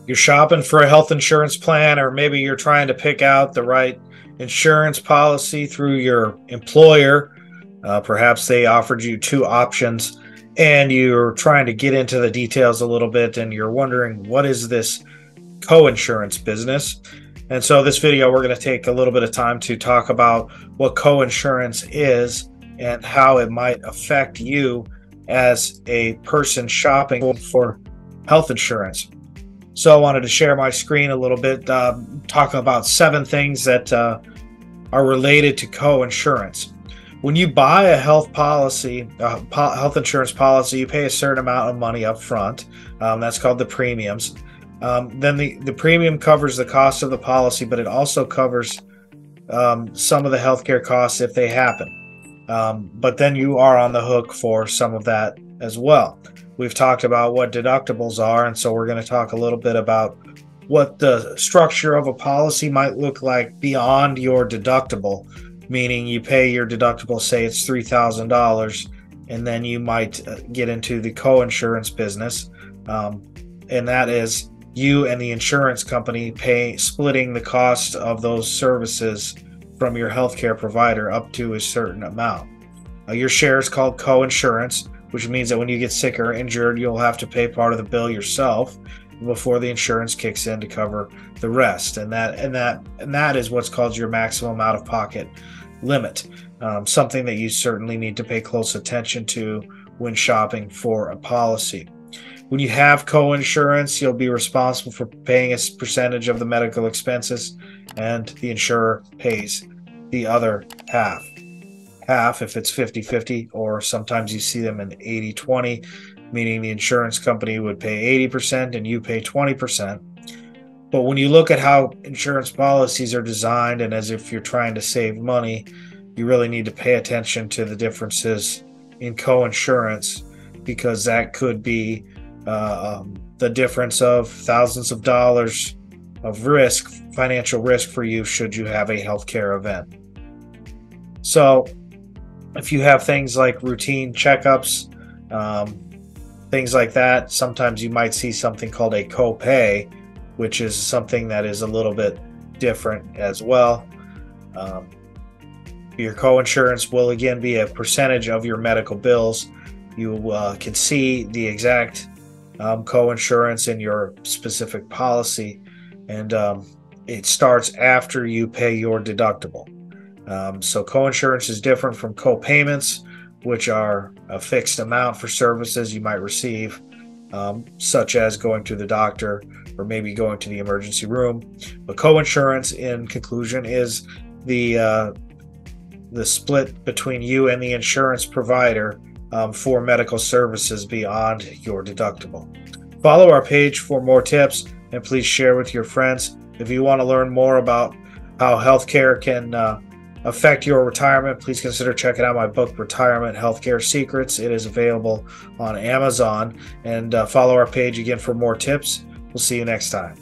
You're shopping for a health insurance plan, or maybe you're trying to pick out the right insurance policy through your employer. Perhaps they offered you two options and you're trying to get into the details a little bit and you're wondering, what is this co-insurance business? And so this video, we're going to take a little bit of time to talk about what co-insurance is and how it might affect you as a person shopping for health insurance. So I wanted to share my screen a little bit, talk about 7 things that are related to co-insurance. When you buy a health policy, health insurance policy, you pay a certain amount of money up front. That's called the premiums. Then the premium covers the cost of the policy, but it also covers some of the healthcare costs if they happen. But then you are on the hook for some of that as well. We've talked about what deductibles are, and so we're going to talk a little bit about what the structure of a policy might look like beyond your deductible, meaning you pay your deductible, say it's $3,000, and then you might get into the co-insurance business, and that is you and the insurance company splitting the cost of those services from your healthcare provider up to a certain amount. Your share is called co-insurance, which means that when you get sick or injured, you'll have to pay part of the bill yourself before the insurance kicks in to cover the rest. And that is what's called your maximum out-of-pocket limit, something that you certainly need to pay close attention to when shopping for a policy. When you have co-insurance, you'll be responsible for paying a percentage of the medical expenses, and the insurer pays the other half if it's 50-50, or sometimes you see them in 80-20, meaning the insurance company would pay 80% and you pay 20%. But when you look at how insurance policies are designed, and as if you're trying to save money, you really need to pay attention to the differences in co-insurance, because that could be the difference of thousands of dollars of risk, financial risk for you should you have a healthcare event. So if you have things like routine checkups, things like that, sometimes you might see something called a copay, which is something that is a little bit different as well. Your co-insurance will again be a percentage of your medical bills. You can see the exact co-insurance in your specific policy, and it starts after you pay your deductible. So co-insurance is different from co-payments, which are a fixed amount for services you might receive, such as going to the doctor or maybe going to the emergency room. But co-insurance, in conclusion, is the split between you and the insurance provider for medical services beyond your deductible. Follow our page for more tips, and please share with your friends. If you want to learn more about how healthcare can affect your retirement, please consider checking out my book, Retirement Healthcare Secrets. It is available on Amazon. And follow our page again for more tips. We'll see you next time.